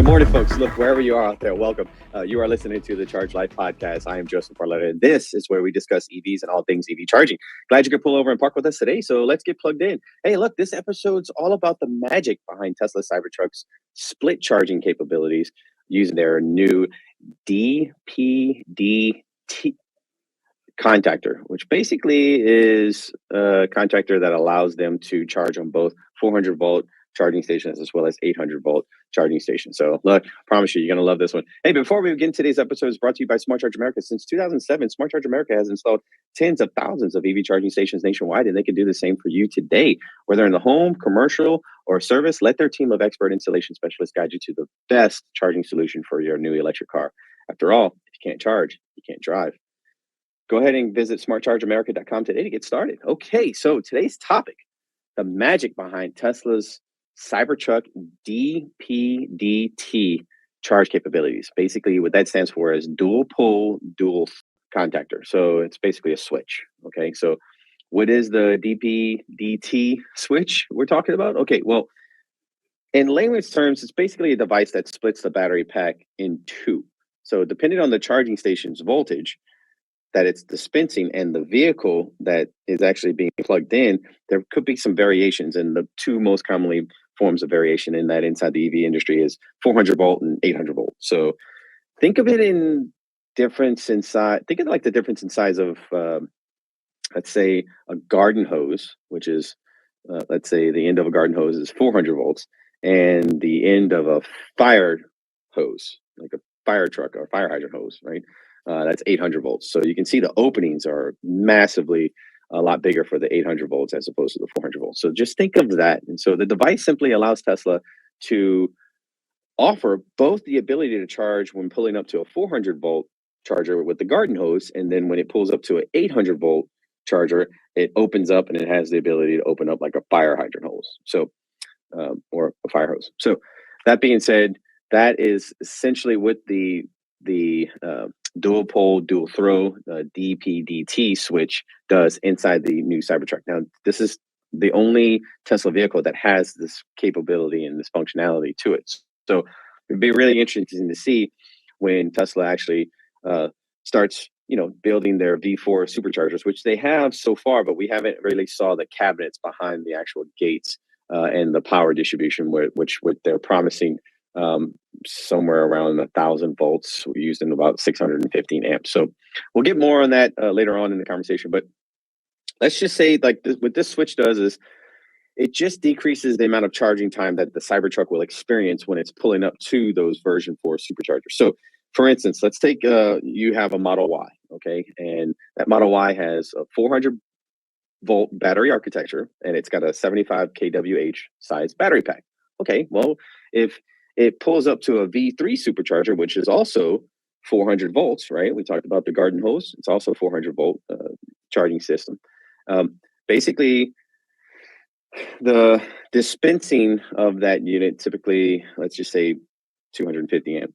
morning, folks. Look, wherever you are out there, welcome. You are listening to the Charge Life podcast. I am Joseph Barletta, and this is where we discuss EVs and all things EV charging. Glad you could pull over and park with us today. So let's get plugged in. Hey, look, this episode's all about the magic behind Tesla Cybertruck's split charging capabilities using their new DPDT contactor, which basically is a contactor that allows them to charge on both 400 volt charging stations as well as 800 volt charging stations. So look, I promise you, you're going to love this one. Hey, before we begin today's episode, is brought to you by Smart Charge America. Since 2007, Smart Charge America has installed tens of thousands of EV charging stations nationwide, and they can do the same for you today. Whether in the home, commercial, or service, let their team of expert installation specialists guide you to the best charging solution for your new electric car. After all, if you can't charge, you can't drive. Go ahead and visit smartchargeamerica.com today to get started. Okay, so today's topic, the magic behind Tesla's Cybertruck DPDT charge capabilities. Basically, what that stands for is dual pole, dual contactor. So it's basically a switch. Okay, so what is the DPDT switch we're talking about? Okay, well, in layman's terms, it's basically a device that splits the battery pack in two. So depending on the charging station's voltage that it's dispensing and the vehicle that is actually being plugged in, there could be some variations. And the two most commonly forms of variation in that inside the EV industry is 400 volt and 800 volt. So think of it in difference in size. Think of it like the difference in size of, let's say, a garden hose, which is, let's say the end of a garden hose is 400 volts, and the end of a fire hose, like a fire truck or fire hydrant hose, right? That's 800 volts. So you can see the openings are massively a lot bigger for the 800 volts as opposed to the 400 volts. So just think of that. And so the device simply allows Tesla to offer both the ability to charge when pulling up to a 400 volt charger with the garden hose. And then when it pulls up to an 800 volt charger, it opens up and it has the ability to open up like a fire hydrant hose. So, or a fire hose. So that being said, that is essentially what the dual pole, dual throw DPDT switch does inside the new Cybertruck. Now, this is the only Tesla vehicle that has this capability and this functionality to it. So it'd be really interesting to see when Tesla actually starts, building their V4 Superchargers, which they have so far, but we haven't really saw the cabinets behind the actual gates and the power distribution, which they're promising somewhere around 1,000 volts, used in about 615 amps. So we'll get more on that later on in the conversation. But let's just say, like, what this switch does is it just decreases the amount of charging time that the Cybertruck will experience when it's pulling up to those version 4 superchargers. So, for instance, let's take you have a Model Y, okay, and that Model Y has a 400 volt battery architecture, and it's got a 75 kWh size battery pack. Okay, well, if it pulls up to a V3 Supercharger, which is also 400 volts, right? We talked about the garden hose. It's also 400 volt charging system. Basically, the dispensing of that unit typically, let's just say 250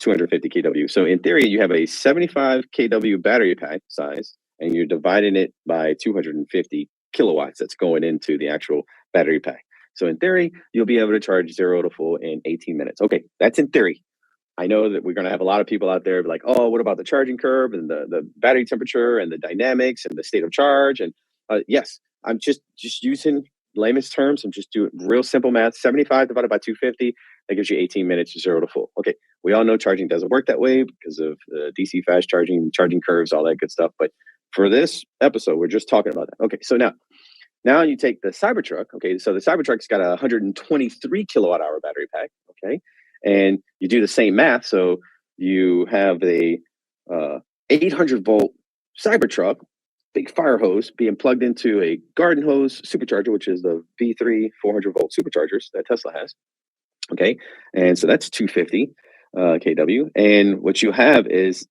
kW. So in theory, you have a 75 kW battery pack size, and you're dividing it by 250 kilowatts that's going into the actual battery pack. So in theory, you'll be able to charge 0 to full in 18 minutes. Okay, that's in theory. I know that we're going to have a lot of people out there like, oh, what about the charging curve and the battery temperature and the dynamics and the state of charge? And yes, I'm just using layman's terms. I'm just doing real simple math. 75 divided by 250, that gives you 18 minutes, 0 to full. Okay, we all know charging doesn't work that way because of DC fast charging curves, all that good stuff. But for this episode, we're just talking about that. Okay, so now you take the Cybertruck. Okay, so the Cybertruck's got a 123 kilowatt hour battery pack. Okay, and you do the same math. So you have a 800 volt Cybertruck, big fire hose, being plugged into a garden hose supercharger, which is the V3 400 volt superchargers that Tesla has. Okay, and so that's 250 kW. And what you have is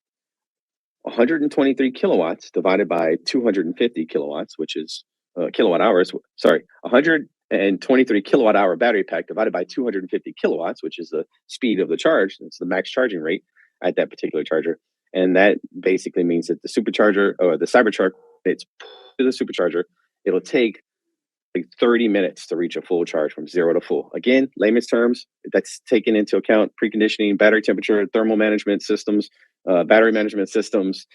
123 kilowatts divided by 250 kilowatts, which is kilowatt hours. Sorry, 123 kilowatt hour battery pack divided by 250 kilowatts, which is the speed of the charge. It's the max charging rate at that particular charger. And that basically means that the supercharger or the Cybertruck, it's to the supercharger, it'll take like 30 minutes to reach a full charge from 0 to full. Again, layman's terms, that's taking into account preconditioning, battery temperature, thermal management systems, battery management systems,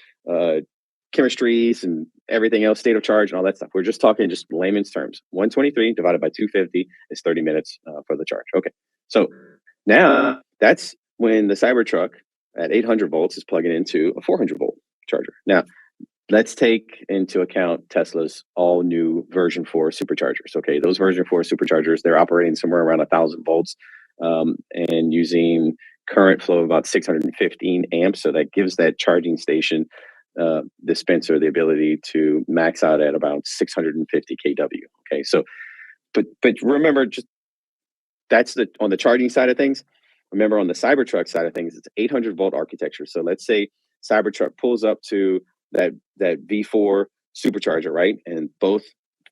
chemistries, and everything else, state of charge, and all that stuff. We're just talking just layman's terms. 123 divided by 250 is 30 minutes for the charge. Okay, so now that's when the Cybertruck at 800 volts is plugging into a 400 volt charger. Now, let's take into account Tesla's all new version 4 superchargers. Okay, those version 4 superchargers, they're operating somewhere around 1,000 volts and using current flow of about 615 amps. So that gives that charging station dispenser the ability to max out at about 650 kW. Okay, so but remember, just that's on the charging side of things. Remember, on the Cybertruck side of things, it's 800 volt architecture. So let's say Cybertruck pulls up to that V4 supercharger, right? And both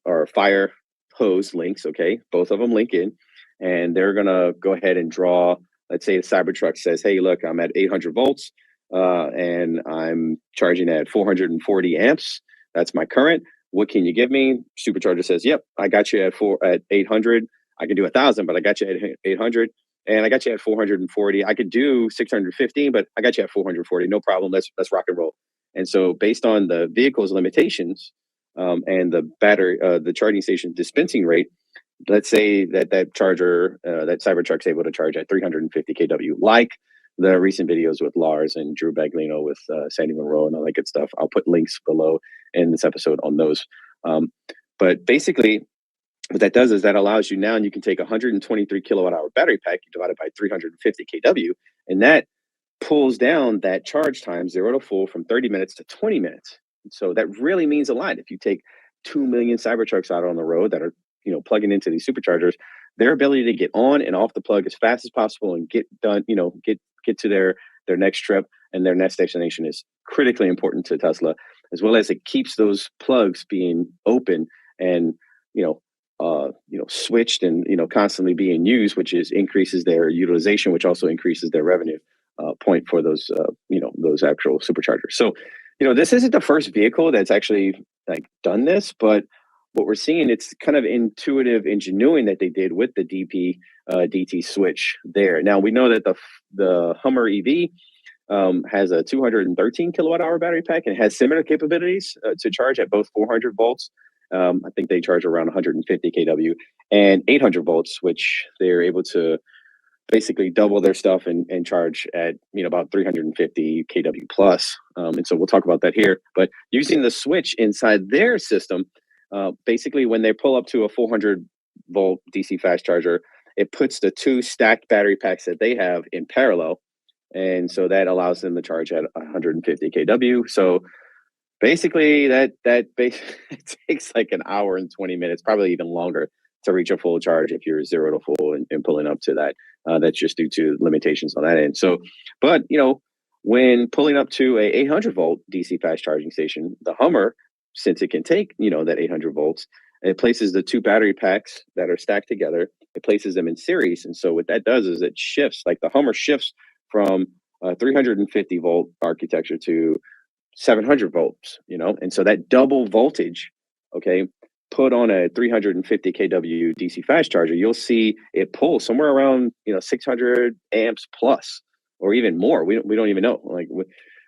are fire hose links, okay? Both of them link in, and they're gonna go ahead and draw. Let's say the Cybertruck says, "Hey, look, I'm at 800 volts, and I'm charging at 440 amps. That's my current. What can you give me?" Supercharger says, "Yep, I got you at 800. I can do 1,000, but I got you at 800." And I got you at 440. I could do 615, but I got you at 440. No problem. Let's rock and roll. And so, based on the vehicle's limitations and the battery, the charging station dispensing rate, let's say that charger, that Cybertruck's able to charge at 350 kW, like the recent videos with Lars and Drew Baglino with Sandy Monroe and all that good stuff. I'll put links below in this episode on those. But basically, what that does is that allows you now, and you can take a 123 kilowatt hour battery pack, you divide it by 350 kW, and that pulls down that charge time 0 to full from 30 minutes to 20 minutes. So that really means a lot. If you take 2 million Cybertrucks out on the road that are, plugging into these superchargers, their ability to get on and off the plug as fast as possible and get done, get to their next trip and their next destination is critically important to Tesla, as well as it keeps those plugs being open and switched and constantly being used, which increases their utilization, which also increases their revenue point for those those actual superchargers. So this isn't the first vehicle that's actually done this, but what we're seeing, it's kind of intuitive engineering that they did with the DP-DT switch there. Now we know that the Hummer EV has a 213 kilowatt hour battery pack and has similar capabilities to charge at both 400 volts. I think they charge around 150 kW and 800 volts, which they're able to basically double their stuff and charge at about 350 kW plus. And so we'll talk about that here. But using the switch inside their system, basically when they pull up to a 400 volt DC fast charger, it puts the two stacked battery packs that they have in parallel, and so that allows them to charge at 150 kW. So basically, that it takes like an hour and 20 minutes, probably even longer, to reach a full charge if you're 0 to full and pulling up to that. That's just due to limitations on that end. So, but when pulling up to a 800 volt DC fast charging station, the Hummer, since it can take that 800 volts, it places the two battery packs that are stacked together. It places them in series, and so what that does is it shifts. Like the Hummer shifts from 350 volt architecture to 700 volts, and so that double voltage, okay, put on a 350 kW DC fast charger, you'll see it pull somewhere around 600 amps plus, or even more. We don't even know.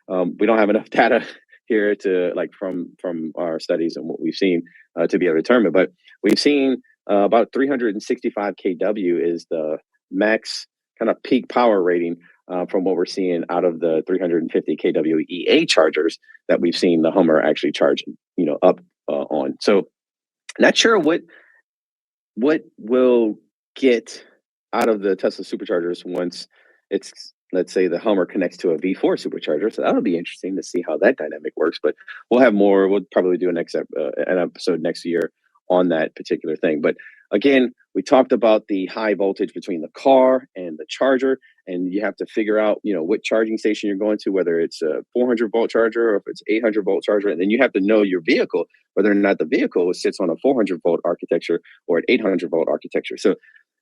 We don't have enough data here to from our studies and what we've seen to be able to determine. But we've seen about 365 kW is the max kind of peak power rating from what we're seeing out of the 350 kW EA chargers that we've seen the Hummer actually charge, up on. So not sure what will get out of the Tesla superchargers once it's, let's say, the Hummer connects to a V4 supercharger. So that'll be interesting to see how that dynamic works. But we'll have more. We'll probably do an episode next year on that particular thing. But again, we talked about the high voltage between the car and the charger, and you have to figure out, what charging station you're going to, whether it's a 400 volt charger or if it's 800 volt charger. And then you have to know your vehicle, whether or not the vehicle sits on a 400 volt architecture or an 800 volt architecture. So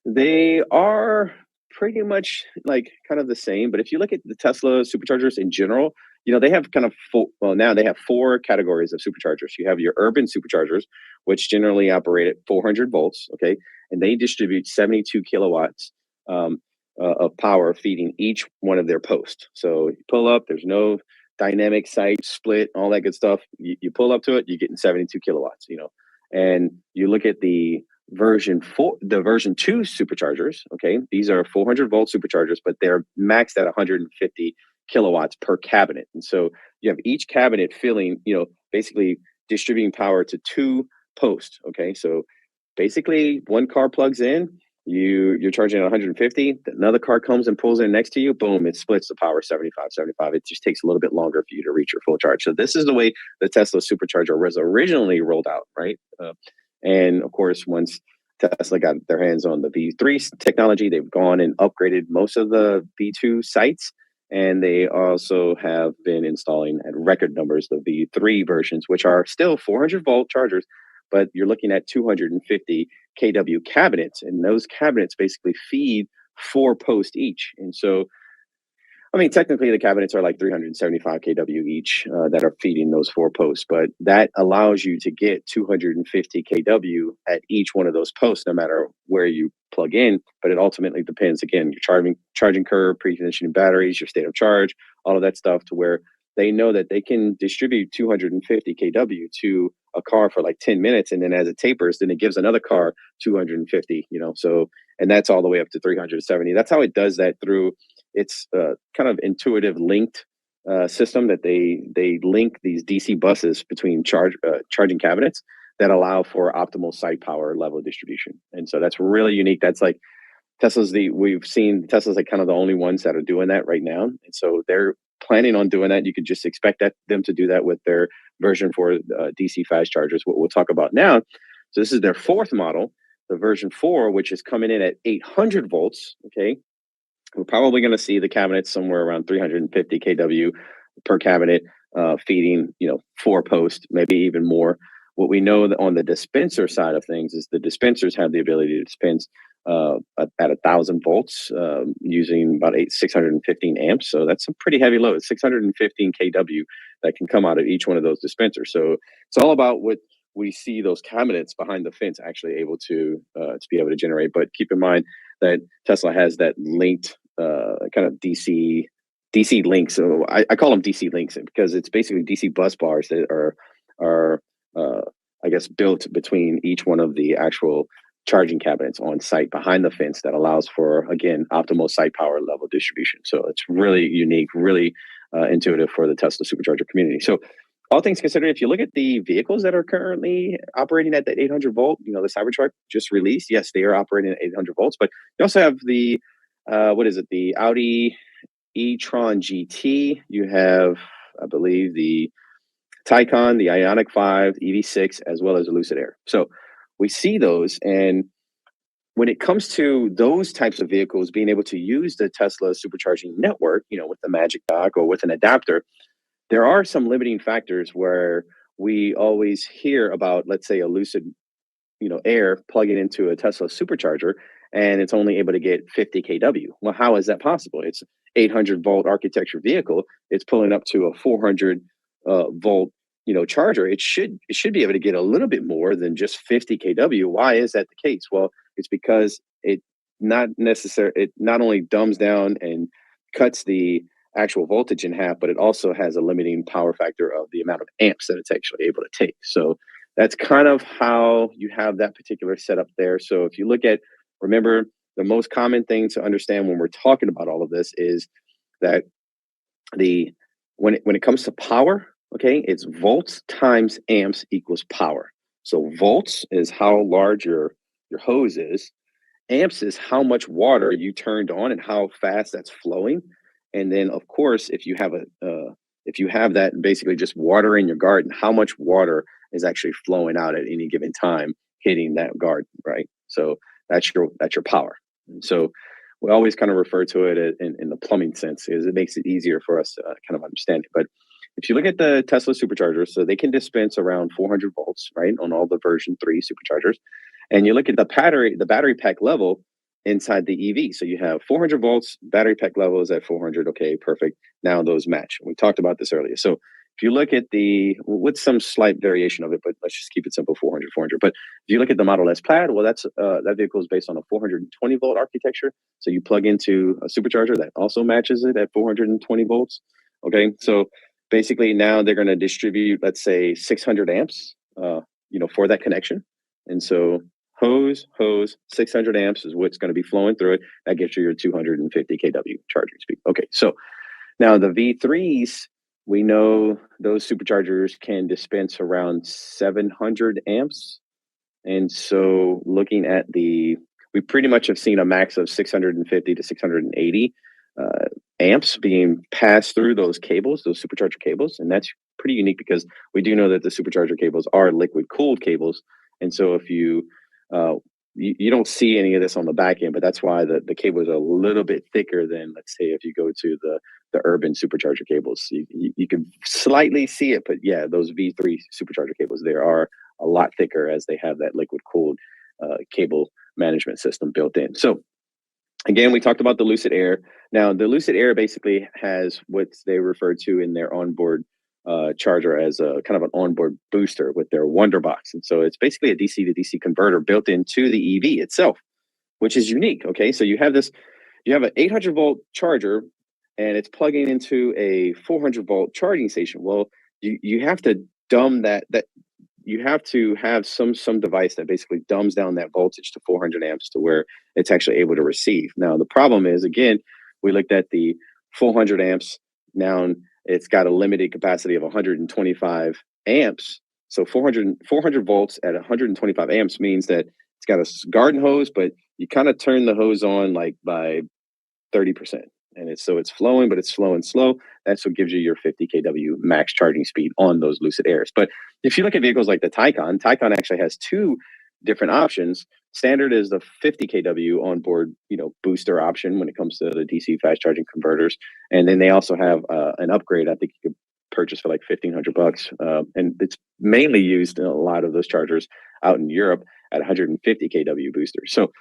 they are pretty much kind of the same. But if you look at the Tesla superchargers in general, they have kind of now they have four categories of superchargers. You have your urban superchargers, which generally operate at 400 volts, okay, and they distribute 72 kilowatts of power feeding each one of their posts. So you pull up, there's no dynamic site split, all that good stuff. You pull up to it, you're getting 72 kilowatts, and you look at the version 2 superchargers. Okay, these are 400 volt superchargers, but they're maxed at 150 kilowatts per cabinet. And so you have each cabinet filling, basically distributing power to two posts. Okay, so basically one car plugs in, you're charging at 150, another car comes and pulls in next to you, boom, it splits the power 75. It just takes a little bit longer for you to reach your full charge. So this is the way the Tesla Supercharger was originally rolled out, right? And of course, once Tesla got their hands on the V3 technology, they've gone and upgraded most of the V2 sites. And they also have been installing at record numbers the V3 versions, which are still 400 volt chargers, but you're looking at 250 kW cabinets. And those cabinets basically feed 4 posts each. And so, I mean, technically the cabinets are like 375 kW each that are feeding those 4 posts, but that allows you to get 250 kW at each one of those posts, no matter where you plug in. But it ultimately depends, again, your charging curve, preconditioning batteries, your state of charge, all of that stuff, to where they know that they can distribute 250 kW to a car for like 10 minutes. And then as it tapers, then it gives another car 250, so, and that's all the way up to 370. That's how it does that through its kind of intuitive linked system that they link these DC buses between charging cabinets that allow for optimal site power level distribution. And so that's really unique. That's like we've seen Tesla's like kind of the only ones that are doing that right now. And so they're planning on doing that. You could just expect them to do that with their version 4 DC fast chargers, what we'll talk about now. So this is their 4th model, the version 4, which is coming in at 800 volts. Okay, we're probably going to see the cabinets somewhere around 350 kW per cabinet, feeding 4 posts, maybe even more. What we know on the dispenser side of things is the dispensers have the ability to dispense at 1,000 volts using about 615 amps. So that's a pretty heavy load, 615 kW that can come out of each one of those dispensers. So it's all about what we see those cabinets behind the fence actually able to be able to generate. But keep in mind that Tesla has that linked kind of DC links. So I call them DC links because it's basically DC bus bars that are I guess built between each one of the actual charging cabinets on site behind the fence that allows for, again, optimal site power level distribution. So it's really unique, really intuitive for the Tesla Supercharger community. So all things considered, if you look at the vehicles that are currently operating at that 800 volt, the Cybertruck just released, yes, they are operating at 800 volts, but you also have the, the Audi e-tron GT. You have, I believe, the Taycan, the Ioniq 5, EV6, as well as the Lucid Air. So we see those, and when it comes to those types of vehicles being able to use the Tesla supercharging network, with the Magic Dock or with an adapter, there are some limiting factors where we always hear about, let's say, a Lucid, Air plugging into a Tesla supercharger, and it's only able to get 50 kW. Well, how is that possible? It's 800 volt architecture vehicle. It's pulling up to a 400 volt, charger. It should be able to get a little bit more than just 50 kW. Why is that the case? Well, it's because it not only dumbs down and cuts the actual voltage in half, but it also has a limiting power factor of the amount of amps that it's actually able to take. So that's kind of how you have that particular setup there. So if you remember, the most common thing to understand when we're talking about all of this is that when it comes to power, okay, it's volts times amps equals power. So volts is how large your hose is. Amps is how much water you turned on and how fast that's flowing. And then, of course, if you have that basically just water in your garden, how much water is actually flowing out at any given time hitting that garden, right? So that's your power. And so we always kind of refer to it in the plumbing sense, because it makes it easier for us to kind of understand it. But if you look at the Tesla superchargers, so they can dispense around 400 volts, right, on all the version 3 superchargers. And you look at the battery pack level, inside the EV. So you have 400 volts, battery pack level is at 400. Okay, perfect. Now those match. We talked about this earlier. So if you look at with some slight variation of it, but let's just keep it simple, 400, 400. But if you look at the Model S Plaid, well, that vehicle is based on a 420 volt architecture. So you plug into a supercharger that also matches it at 420 volts. Okay, so basically now they're going to distribute, let's say, 600 amps, for that connection. And so hose, 600 amps is what's going to be flowing through it. That gets you your 250 kW charging speed. Okay, so now the V3s, we know those superchargers can dispense around 700 amps. And so looking at we pretty much have seen a max of 650 to 680 amps being passed through those cables, those supercharger cables. And that's pretty unique because we do know that the supercharger cables are liquid cooled cables. And so if you don't see any of this on the back end, but that's why the cable is a little bit thicker than, let's say, if you go to the urban supercharger cables. You can slightly see it, but yeah, those V3 supercharger cables, they are a lot thicker as they have that liquid cooled cable management system built in. So again, we talked about the Lucid Air. Now, the Lucid Air basically has what they refer to in their onboard charger as a kind of an onboard booster with their Wonder Box. And so it's basically a DC to DC converter built into the EV itself, which is unique. Okay, so you have an 800 volt charger and it's plugging into a 400 volt charging station. Well, you have to dumb that you have to have some device that basically dumbs down that voltage to 400 amps to where it's actually able to receive. Now, the problem is, again, we looked at the 400 amps. Now it's got a limited capacity of 125 amps. So 400 volts at 125 amps means that it's got a garden hose, but you kind of turn the hose on like by 30%. And it's flowing, but it's flowing slow. That's what gives you your 50 kW max charging speed on those Lucid Airs. But if you look at vehicles like the Taycan actually has two different options. Standard is the 50 kW onboard, booster option when it comes to the DC fast charging converters. And then they also have an upgrade. I think you could purchase for like $1,500. And it's mainly used in a lot of those chargers out in Europe at 150 kW boosters. So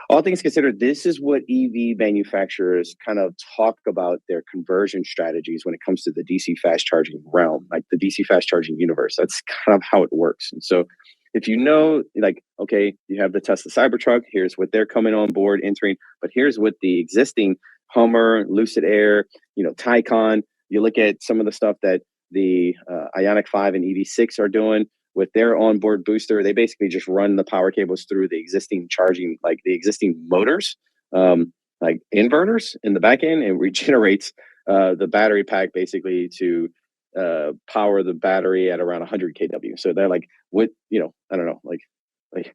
all things considered, this is what EV manufacturers kind of talk about their conversion strategies when it comes to the DC fast charging realm, like the DC fast charging universe. That's kind of how it works. And so if you know, like, okay, you have the Tesla Cybertruck, here's what they're coming on board, entering, but here's what the existing Hummer, Lucid Air, Taycan, you look at some of the stuff that the Ioniq 5 and EV6 are doing with their onboard booster. They basically just run the power cables through the existing charging, like the existing motors, like inverters in the back end, and regenerates the battery pack basically to power the battery at around 100 kW. So they're like, I don't know, like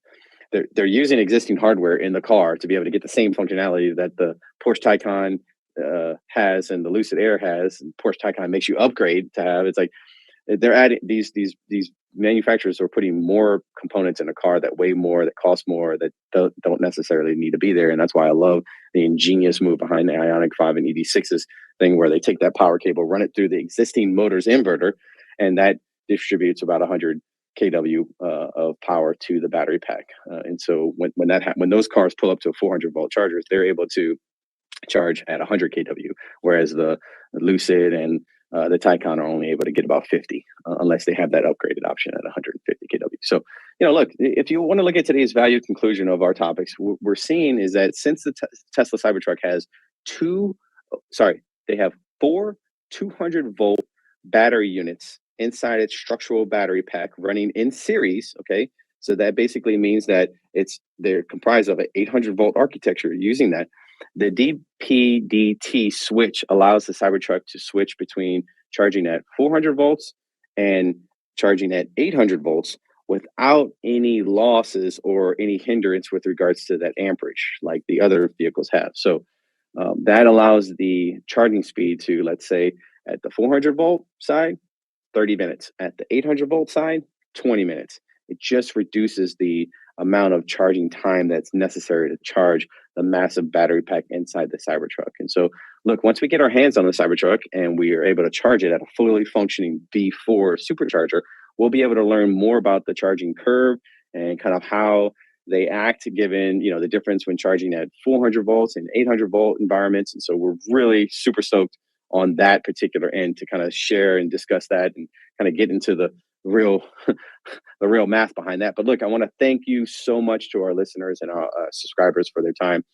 they're using existing hardware in the car to be able to get the same functionality that the Porsche Taycan has and the Lucid Air has, and Porsche Taycan makes you upgrade to have. It's like they're adding these manufacturers are putting more components in a car that weigh more, that cost more, that don't necessarily need to be there. And that's why I love the ingenious move behind the Ioniq 5 and EV6's thing, where they take that power cable, run it through the existing motor's inverter, and that distributes about 100 kW of power to the battery pack. And so when those cars pull up to 400 volt chargers, they're able to charge at 100 kW, whereas the Lucid and the Taycan are only able to get about 50 unless they have that upgraded option at 150 kW. So, look, if you want to look at today's value conclusion of our topics, what we're seeing is that since the Tesla Cybertruck has they have 4 200 volt battery units inside its structural battery pack running in series. Okay. So that basically means that they're comprised of an 800 volt architecture using that. The DPDT switch allows the Cybertruck to switch between charging at 400 volts and charging at 800 volts without any losses or any hindrance with regards to that amperage like the other vehicles have. So that allows the charging speed to, let's say, at the 400 volt side, 30 minutes. At the 800 volt side, 20 minutes. It just reduces the amount of charging time that's necessary to charge the massive battery pack inside the Cybertruck. And so, look, once we get our hands on the Cybertruck and we are able to charge it at a fully functioning V4 Supercharger, we'll be able to learn more about the charging curve and kind of how they act given, the difference when charging at 400 volts and 800 volt environments. And so we're really super stoked on that particular end to kind of share and discuss that and kind of get into the real the real math behind that. But look, I want to thank you so much to our listeners and our subscribers for their time.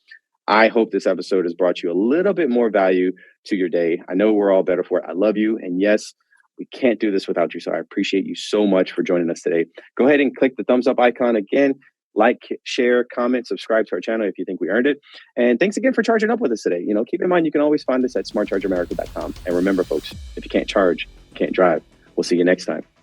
I hope this episode has brought you a little bit more value to your day. I know we're all better for it. I love you. And yes, we can't do this without you. So I appreciate you so much for joining us today. Go ahead and click the thumbs up icon again. Like, share, comment, subscribe to our channel if you think we earned it. And thanks again for charging up with us today. Keep in mind, you can always find us at smartchargeramerica.com. And remember, folks, if you can't charge, you can't drive. We'll see you next time.